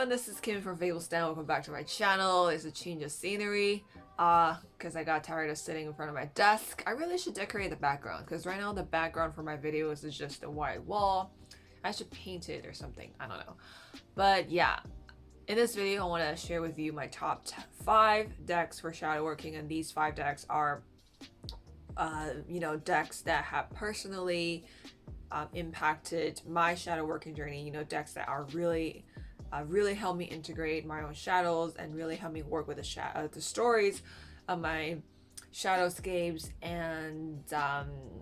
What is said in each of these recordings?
everyone, this is Kim from Fables. Welcome back to my channel. It's a change of scenery because I got tired of sitting in front of my desk. I really should decorate the background because right now the background for my videos is just a white wall. I should paint it or something, I don't know. But yeah, in this video I want to share with you my top 5 decks for shadow working, and these 5 decks are decks that have personally impacted my shadow working journey. Decks that are really helped me integrate my own shadows and really helped me work with the stories of my shadowscapes. And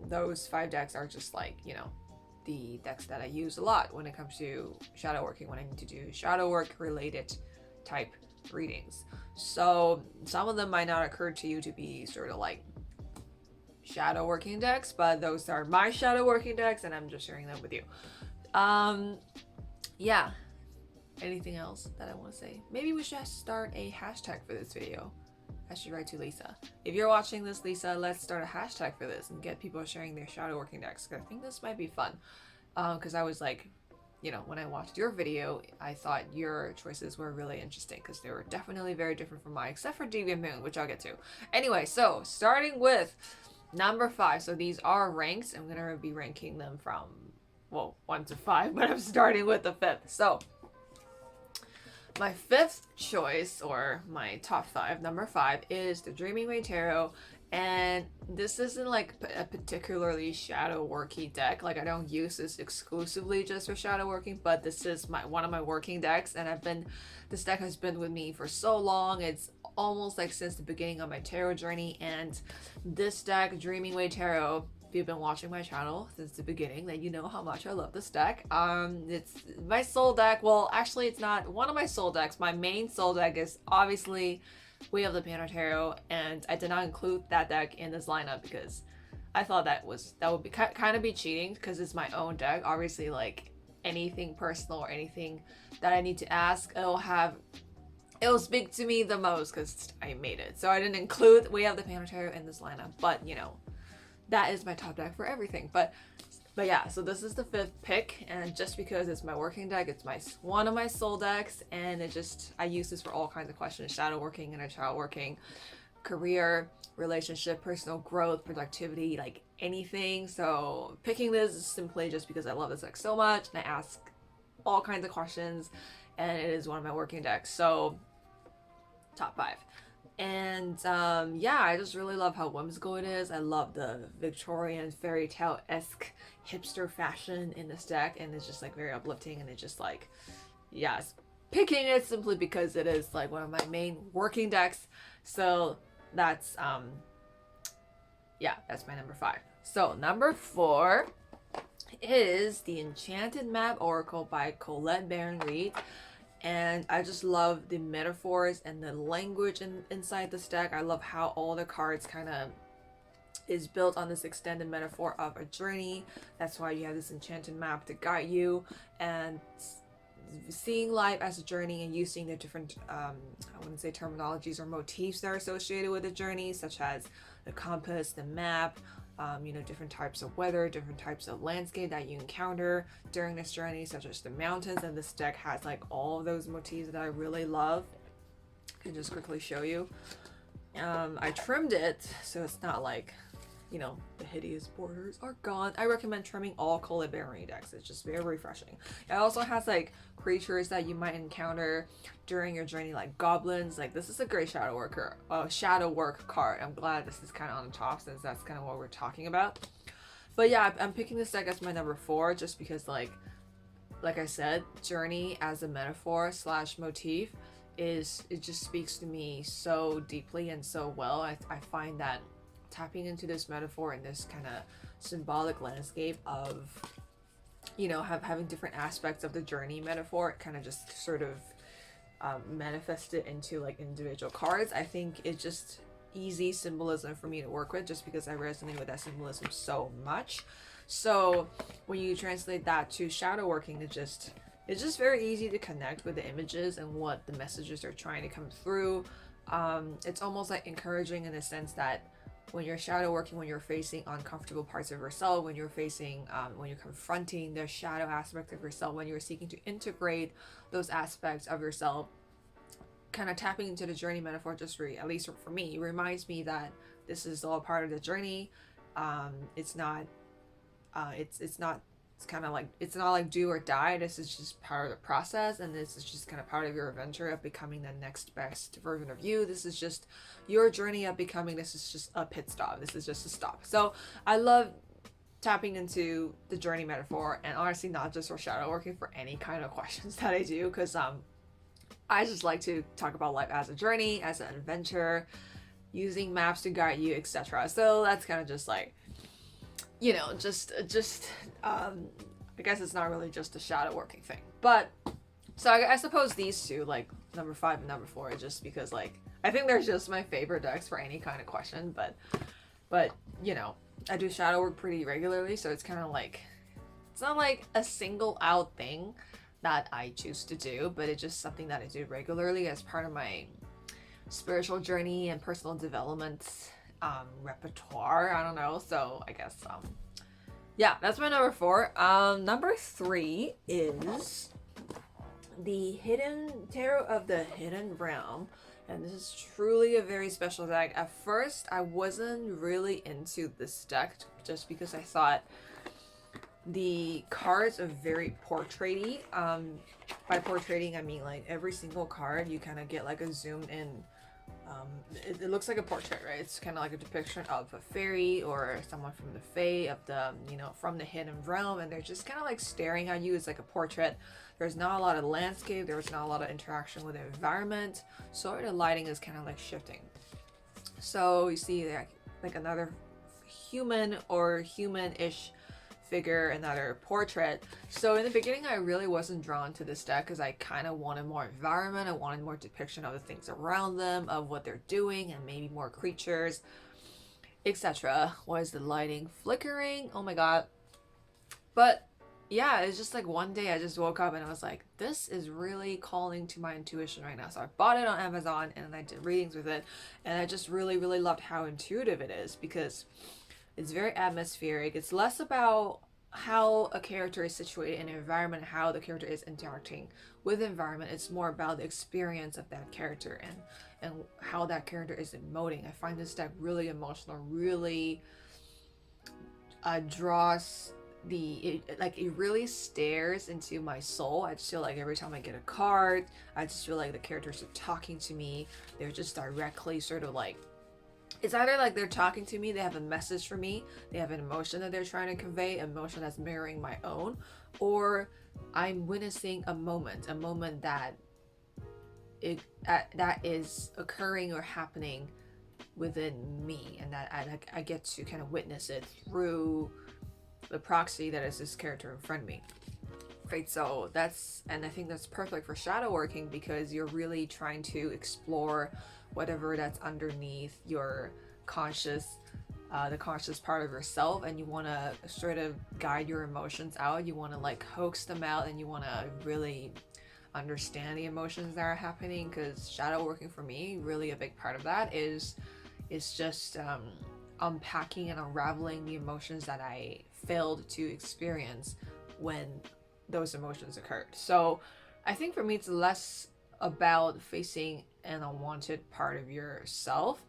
those 5 decks are just like, the decks that I use a lot when it comes to shadow working, when I need to do shadow work related type readings. So some of them might not occur to you to be sort of like shadow working decks, but those are my shadow working decks and I'm just sharing them with you. Yeah, anything else that I want to say? Maybe we should start a hashtag for this video. I should write to Lisa. If you're watching this, Lisa, let's start a hashtag for this and get people sharing their shadow working decks, because I think this might be fun. Because I was like, when I watched your video, I thought your choices were really interesting because they were definitely very different from mine, except for Deviant Moon, which I'll get to. Anyway, so starting with number 5. So these are ranked. I'm gonna be ranking them from, well, 1 to 5, but I'm starting with the 5th. So my 5th choice, or my top 5, number 5, is the Dreamy Tarot. And this isn't like a particularly shadow worky deck. Like, I don't use this exclusively just for shadow working, but this is one of my working decks, and this deck has been with me for so long. It's almost like since the beginning of my tarot journey. And this deck, Dreaming Way Tarot, if you've been watching my channel since the beginning, then you know how much I love this deck. It's my soul deck. Well, actually, it's not one of my soul decks. My main soul deck is obviously Way of the PANDA Tarot, and I did not include that deck in this lineup because I thought that would be kind of be cheating, because it's my own deck. Obviously, like anything personal or anything that I need to ask, it'll speak to me the most because I made it. So I didn't include Way of the PANDA Tarot in this lineup, but that is my top deck for everything. But yeah, so this is the 5th pick, and just because it's my working deck, it's one of my soul decks, and I use this for all kinds of questions: shadow working, inner child working, career, relationship, personal growth, productivity, like anything. So picking this is simply just because I love this deck so much and I ask all kinds of questions, and it is one of my working decks. So top 5. And yeah, I just really love how whimsical it is. I love the Victorian fairy tale-esque hipster fashion in this deck, and it's just like very uplifting, and it's just like, yes, picking it simply because it is like one of my main working decks. So that's that's my number 5. So number 4 is the Enchanted Map Oracle by Colette Baron-Reid. And I just love the metaphors and the language inside this deck. I love how all the cards kind of is built on this extended metaphor of a journey. That's why you have this enchanted map to guide you, and seeing life as a journey and using the different, I wouldn't say terminologies or motifs that are associated with the journey, such as the compass, the map, different types of weather, different types of landscape that you encounter during this journey, such as the mountains. And this deck has like all of those motifs that I really love. I can just quickly show you. I trimmed it so it's not like, the hideous borders are gone. I recommend trimming all Colette Baron-Reid decks. It's just very refreshing. It also has like creatures that you might encounter during your journey, like goblins. Like, this is a great shadow work card. I'm glad this is kind of on the top, since that's kind of what we're talking about. But yeah, I'm picking this deck as my number 4 just because like I said, journey as a metaphor / motif it just speaks to me so deeply and so well. I find that tapping into this metaphor and this kind of symbolic landscape of having different aspects of the journey metaphor, it kind of just sort of manifest it into like individual cards. I think it's just easy symbolism for me to work with, just because I resonate with that symbolism so much. So when you translate that to shadow working, it's just very easy to connect with the images and what the messages are trying to come through. It's almost like encouraging in the sense that when you're shadow working, when you're facing uncomfortable parts of yourself, when you're facing, when you're confronting the shadow aspect of yourself, when you're seeking to integrate those aspects of yourself, kind of tapping into the journey metaphor, just at least for me, reminds me that this is all part of the journey. It's not, it's not, it's kind of like, it's not like do or die. This is just part of the process, and this is just kind of part of your adventure of becoming the next best version of you. This is just your journey of becoming. This is just a pit stop. This is just a stop. So I love tapping into the journey metaphor, and honestly, not just for shadow working, for any kind of questions that I do, because I just like to talk about life as a journey, as an adventure, using maps to guide you, etc. So that's kind of just like, you know, just I guess it's not really just a shadow working thing. But so I suppose these two, like number 5 and number 4, just because like I think they're just my favorite decks for any kind of question. But you know, I do shadow work pretty regularly, so it's kind of like, it's not like a single out thing that I choose to do, but it's just something that I do regularly as part of my spiritual journey and personal development repertoire. I don't know. So I guess yeah, that's my number 4. Number 3 is the Hidden Tarot of the Hidden Realm, and this is truly a very special deck. At first, I wasn't really into this deck just because I thought the cards are very portraity. By portraiting, I mean like every single card you kind of get like a zoomed in. It looks like a portrait, right? It's kind of like a depiction of a fairy or someone from the fae, of the, you know, from the hidden realm, and they're just kind of like staring at you. It's like a portrait. There's not a lot of landscape. There's not a lot of interaction with the environment. So the lighting is kind of like shifting. So you see there like another human or human-ish figure, another portrait. So in the beginning, I really wasn't drawn to this deck because I kind of wanted more environment. I wanted more depiction of the things around them, of what they're doing, and maybe more creatures, etc. Why is the lighting flickering? Oh my god. But yeah, it's just like one day I just woke up and I was like, this is really calling to my intuition right now. So I bought it on Amazon and I did readings with it, and I just really loved how intuitive it is, because it's very atmospheric. It's less about how a character is situated in an environment, how the character is interacting with the environment. It's more about the experience of that character and how that character is emoting. I find this deck really emotional, really draws it really stares into my soul. I just feel like every time I get a card, I just feel like the characters are talking to me. They're just directly sort of like, it's either like they're talking to me, they have a message for me, they have an emotion that they're trying to convey, emotion that's mirroring my own, or I'm witnessing a moment that that is occurring or happening within me, and that I get to kind of witness it through the proxy that is this character in front of me. Right, so and I think that's perfect for shadow working, because you're really trying to explore whatever that's underneath your conscious, the conscious part of yourself, and you want to sort of guide your emotions out. You want to like coax them out, and you want to really understand the emotions that are happening, because shadow working for me, really a big part of that is just unpacking and unraveling the emotions that I failed to experience when those emotions occurred. So I think for me, it's less about facing an unwanted part of yourself.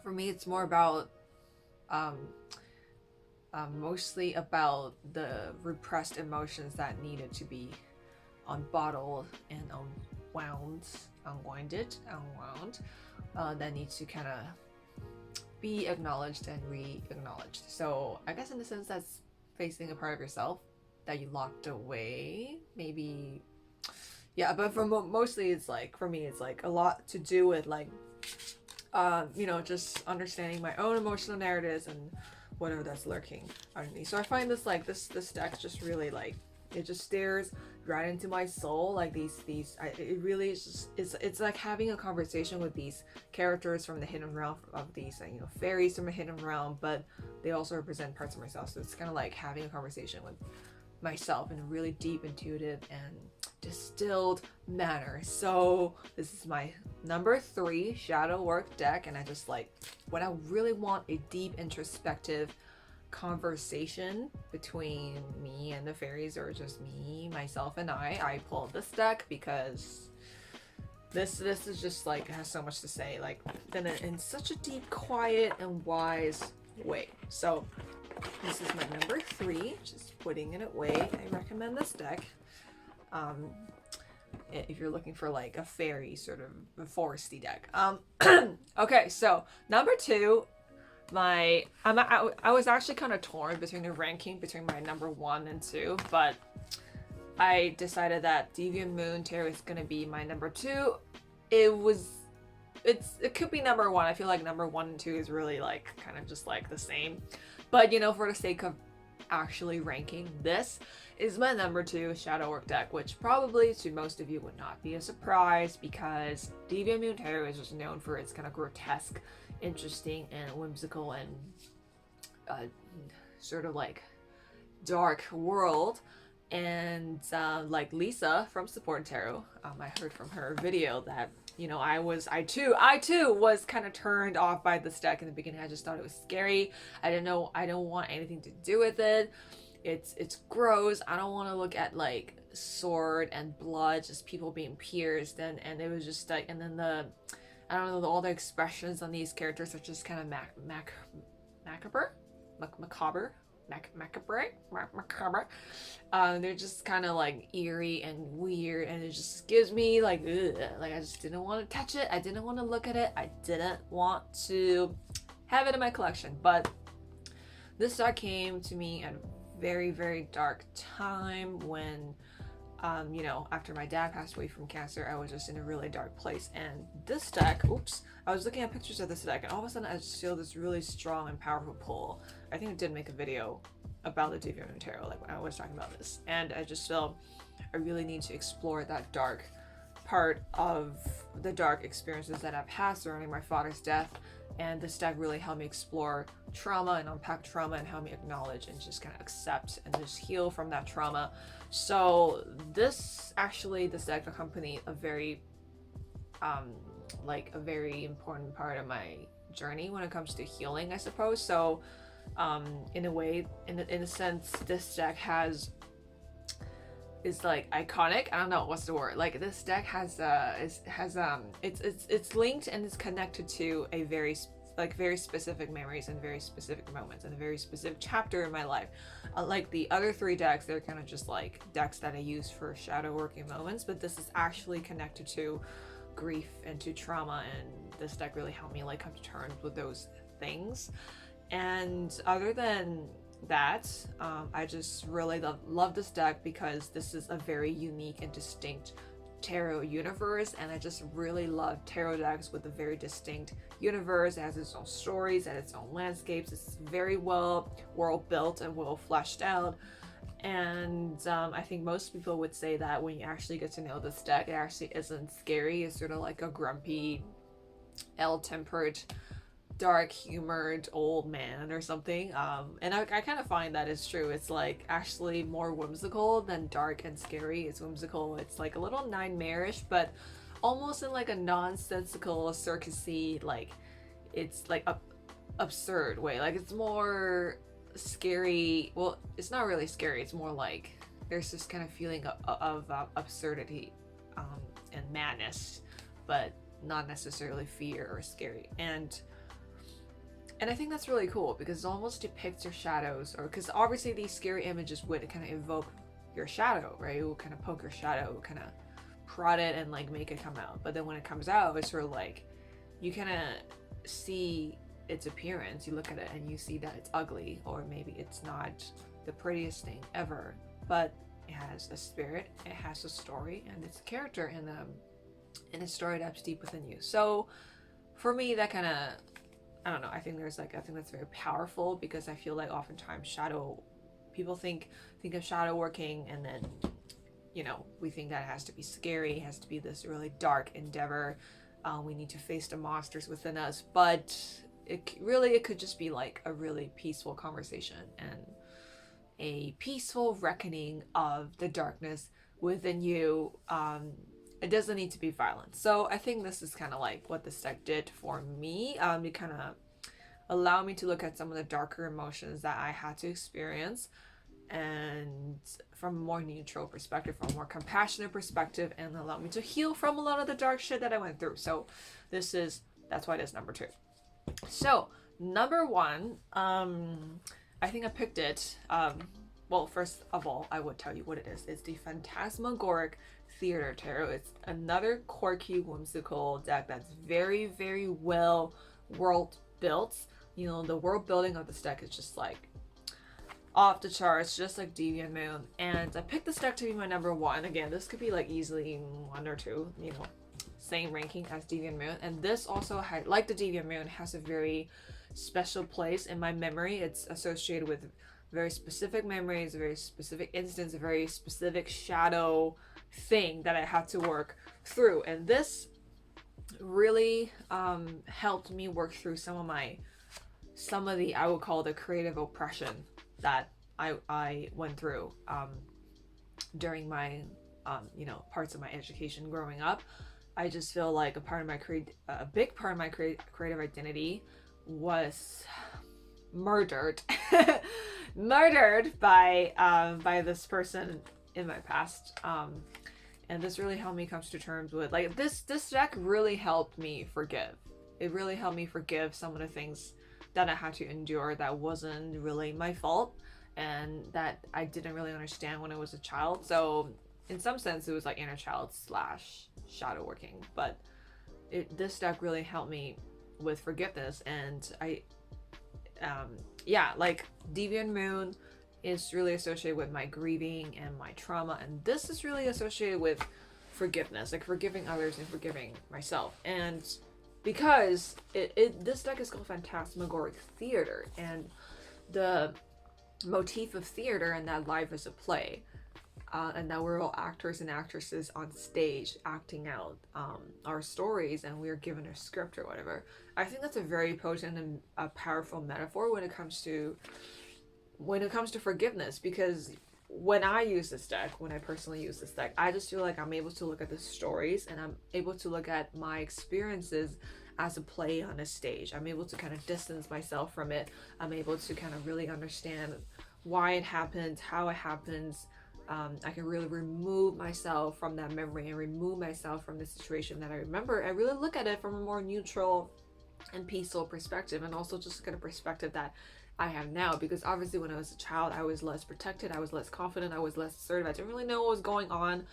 For me, it's more about mostly about the repressed emotions that needed to be unbottled and unwound, that needs to kind of be acknowledged and re-acknowledged. So I guess in the sense that's facing a part of yourself that you locked away, maybe. Yeah, but for mostly it's like, for me, it's like a lot to do with like, you know, just understanding my own emotional narratives and whatever that's lurking underneath. So I find this like, this deck just really like, it just stares right into my soul. Like it really is just, it's like having a conversation with these characters from the hidden realm, of these, you know, fairies from a hidden realm, but they also represent parts of myself. So it's kind of like having a conversation with myself in a really deep, intuitive, and distilled manner. So this is my number 3 shadow work deck, and I just like, when I really want a deep introspective conversation between me and the fairies, or just me, myself, and I pulled this deck because this is just like, it has so much to say, like in such a deep, quiet, and wise way. So this is my number 3, just putting it away. I recommend this deck if you're looking for like a fairy sort of a foresty deck. Okay, so number 2, I was actually kind of torn between the ranking between my number 1 and 2, but I decided that Deviant Moon Tarot is gonna be my number 2. It could be number 1. I feel like number 1 and 2 is really like kind of just like the same, but you know, for the sake of actually ranking, this is my number 2 shadow work deck, which probably to most of you would not be a surprise, because Deviant Moon Tarot is just known for its kind of grotesque, interesting, and whimsical, and sort of like dark world. And like Lisa from Support Tarot, I heard from her video that, you know, I too was kind of turned off by this deck in the beginning. I just thought it was scary. I don't want anything to do with it. It's gross. I don't want to look at like sword and blood, just people being pierced, and it was just like, and then I don't know, all the expressions on these characters are just kind of macabre. They're just kind of like eerie and weird, and it just gives me like, ugh. Like I just didn't want to touch it. I didn't want to look at it. I didn't want to have it in my collection. But this deck came to me at a very, very dark time when, you know, after my dad passed away from cancer, I was just in a really dark place. And this deck, I was looking at pictures of this deck, and all of a sudden I just feel this really strong and powerful pull. I think I did make a video about the Deviant Moon Tarot, like when I was talking about this, and I just feel I really need to explore that dark part of the dark experiences that I've had surrounding my father's death. And this deck really helped me explore trauma and unpack trauma, and help me acknowledge and just kind of accept and just heal from that trauma. So this deck accompanied a very like a very important part of my journey when it comes to healing, I suppose. So in a way, in a sense, this deck is like iconic. I don't know what's the word. Like this deck has it's linked and is connected to a very specific memories and very specific moments and a very specific chapter in my life. Like the other 3 decks, they're kind of just like decks that I use for shadow working moments, but this is actually connected to grief and to trauma, and this deck really helped me like come to terms with those things. And other than that, I just really love this deck because this is a very unique and distinct tarot universe, and I just really love tarot decks with a very distinct universe. It has its own stories and its own landscapes. It's very well world built and well fleshed out. And I think most people would say that when you actually get to know this deck, it actually isn't scary. It's sort of like a grumpy, ill-tempered, dark humored old man or something. And I kind of find that is true. It's like actually more whimsical than dark and scary. It's whimsical. It's like a little nightmarish, but almost in like a nonsensical, circusy, like it's like a absurd way. Like it's more scary. Well, it's not really scary. It's more like there's this kind of feeling of absurdity and madness, but not necessarily fear or scary. And I think that's really cool because it almost depicts your shadows, or because obviously these scary images would kind of evoke your shadow, right? It will kind of poke your shadow, kind of prod it and like make it come out. But then when it comes out, it's sort of like you kind of see its appearance. You look at it and you see that it's ugly, or maybe it's not the prettiest thing ever, but it has a spirit, it has a story, and it's a character in a story that's deep within you. So for me, that kind of, I don't know, I think that's very powerful, because I feel like oftentimes people think of shadow working, and then, you know, we think that it has to be scary, it has to be this really dark endeavor. We need to face the monsters within us, but it could just be like a really peaceful conversation and a peaceful reckoning of the darkness within you. It doesn't need to be violent. So I think this is kind of like what this deck did for me. It kind of allowed me to look at some of the darker emotions that I had to experience, and from a more neutral perspective, from a more compassionate perspective, and allow me to heal from a lot of the dark shit that I went through. So that's why it is number 2. So number 1, I think I picked it. Well, first of all, I would tell you what it is. It's the Phantasmagoric Theater Tarot. It's another quirky, whimsical deck that's very, very well world built. You know, the world building of this deck is just like off the charts, just like Deviant Moon. And I picked this deck to be my number 1. Again, this could be like easily 1 or 2, you know, same ranking as Deviant Moon. And this also had, like the Deviant Moon, has a very special place in my memory. It's associated with very specific memories, a very specific instance, a very specific shadow thing that I had to work through. And this really helped me work through some of the, I would call, the creative oppression that I went through during my you know, parts of my education growing up. I just feel like a big part of my creative identity was murdered by this person in my past, and this really helped me come to terms with, like, this deck really helped me forgive. It really helped me forgive some of the things that I had to endure that wasn't really my fault and that I didn't really understand when I was a child. So in some sense it was like inner child / shadow working, but this deck really helped me with forgiveness. And yeah, like Deviant Moon is really associated with my grieving and my trauma, and this is really associated with forgiveness, like forgiving others and forgiving myself. And because this deck is called Phantasmagoric Theater, and the motif of theater and that life is a play, and that we're all actors and actresses on stage acting out our stories, and we're given a script or whatever. I think that's a very potent and a powerful metaphor when it comes to forgiveness, because when I personally use this deck, I just feel like I'm able to look at the stories and I'm able to look at my experiences as a play on a stage. I'm able to kind of distance myself from it. I'm able to kind of really understand why it happens, how it happens. I can really remove myself from that memory and remove myself from the situation that I remember. I really look at it from a more neutral and peaceful perspective, and also just look at a perspective that I have now, because obviously when I was a child I was less protected, I was less confident, I was less assertive, I didn't really know what was going on,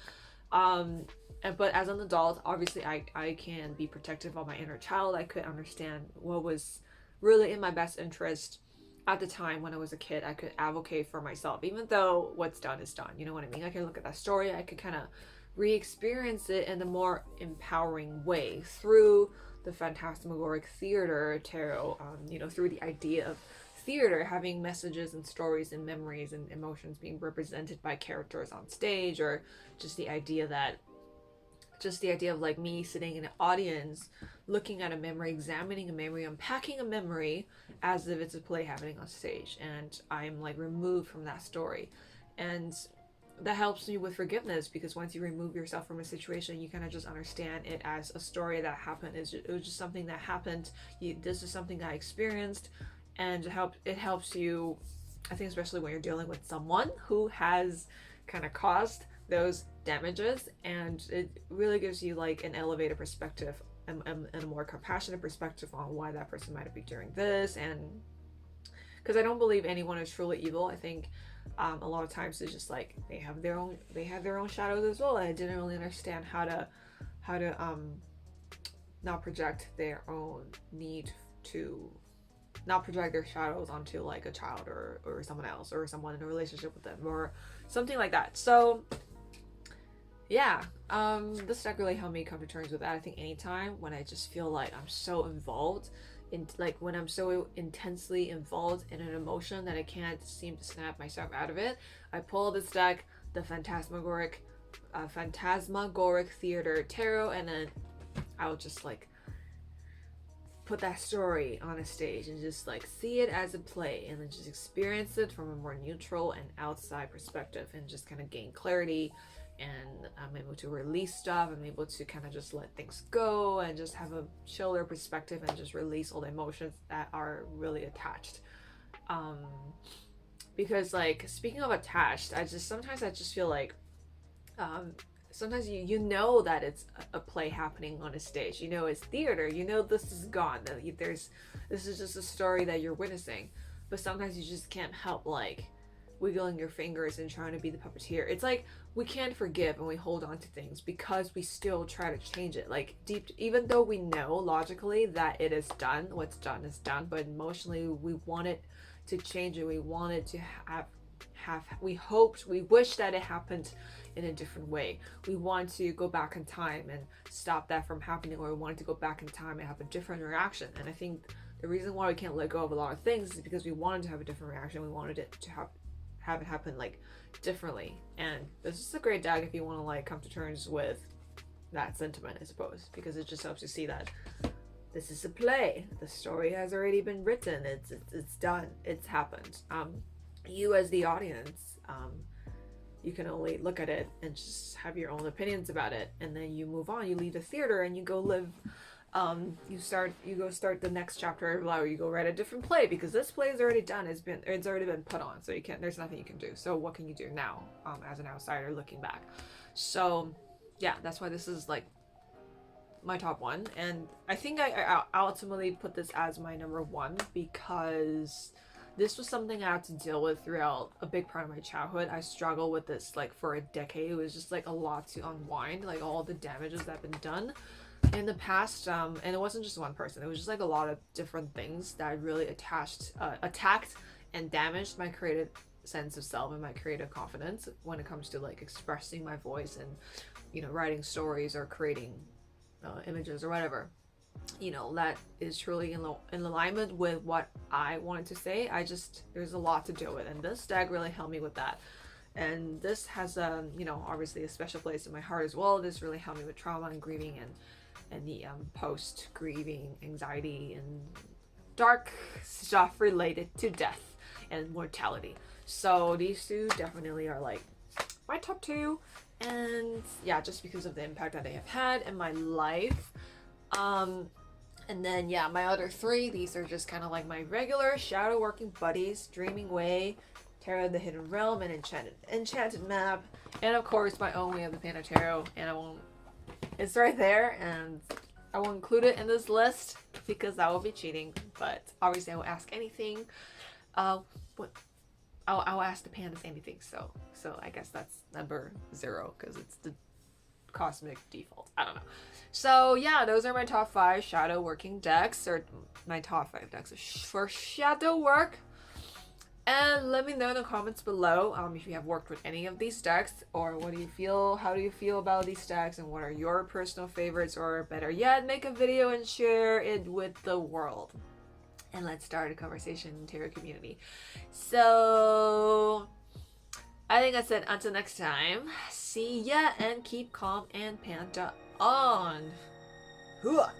but as an adult, obviously I can be protective of my inner child. I could understand what was really in my best interest at the time. When I was a kid, I could advocate for myself, even though what's done is done, you know what I mean? I can look at that story, I could kind of re-experience it in a more empowering way through the Phantasmagoric Theater Tarot, you know, through the idea of theater having messages and stories and memories and emotions being represented by characters on stage, or just the idea of like me sitting in an audience looking at a memory, examining a memory, unpacking a memory as if it's a play happening on stage, and I'm like removed from that story. And that helps me with forgiveness, because once you remove yourself from a situation, you kind of just understand it as a story that happened. It was just something that happened. This is something I experienced, and it helps you, I think, especially when you're dealing with someone who has kind of caused those damages, and it really gives you like an elevated perspective and a more compassionate perspective on why that person might be doing this. And because I don't believe anyone is truly evil. I think a lot of times it's just like they have their own shadows as well. I didn't really understand how to not project their own need to not project their shadows onto like a child or someone else, or someone in a relationship with them, or something like that. So yeah, this deck really helped me come to terms with that. I think anytime when I just feel like I'm so involved in, like when I'm so intensely involved in an emotion that I can't seem to snap myself out of it, I pull this deck, the Phantasmagoric Theater Tarot, and then I'll just like put that story on a stage and just like see it as a play, and then just experience it from a more neutral and outside perspective, and just kind of gain clarity and I'm able to release stuff. I'm able to kind of just let things go and just have a chiller perspective and just release all the emotions that are really attached. Because like, speaking of attached, sometimes I just feel like sometimes you know that it's a play happening on a stage, you know it's theater, you know this is gone, that this is just a story that you're witnessing, but sometimes you just can't help like wiggling your fingers and trying to be the puppeteer. It's like we can't forgive and we hold on to things because we still try to change it, like deep, even though we know logically that it is done, what's done is done, but emotionally we want it to change it. We want it to we wish that it happened in a different way. We want to go back in time and stop that from happening, or we want to go back in time and have a different reaction. And I think the reason why we can't let go of a lot of things is because we wanted to have a different reaction. We wanted it to have it happen like differently. And this is a great deck if you want to like come to terms with that sentiment, I suppose, because it just helps you see that this is a play. The story has already been written. It's done. It's happened. You as the audience, you can only look at it and just have your own opinions about it, and then you move on. You leave the theater and you go live. You go start the next chapter, or you go write a different play, because this play is already done. It's already been put on, so you can't. There's nothing you can do. So what can you do now, as an outsider looking back? So yeah, that's why this is like my top one, and I think I ultimately put this as my number one because this was something I had to deal with throughout a big part of my childhood. I struggled with this like for a decade. It was just like a lot to unwind, like all the damages that have been done in the past, and it wasn't just one person. It was just like a lot of different things that really attacked and damaged my creative sense of self and my creative confidence when it comes to like expressing my voice and, you know, writing stories or creating images or whatever, you know, that is truly in alignment with what I wanted to say. There's a lot to deal with, and this deck really helped me with that. And this has you know, obviously a special place in my heart as well. This really helped me with trauma and grieving and the post grieving anxiety and dark stuff related to death and mortality. So these two definitely are like my top two, and yeah, just because of the impact that they have had in my life. And then yeah, my other three, these are just kind of like my regular shadow working buddies: Dreaming Way, Tarot of the Hidden Realm, and Enchanted Map, and of course my own Way of the Panda Tarot. And it's right there, and I won't include it in this list because that will be cheating, but obviously I will ask anything. I'll ask the pandas anything, so I guess that's number 0 because it's the cosmic default. I don't know. So yeah, those are my top 5 shadow working decks, or my top 5 decks for shadow work. And let me know in the comments below if you have worked with any of these decks, or what do you feel, how do you feel about these decks, and what are your personal favorites, or better yet, make a video and share it with the world. And let's start a conversation in the tarot community. So I think that's it. Until next time, see ya, and keep calm and panda on. Hooah!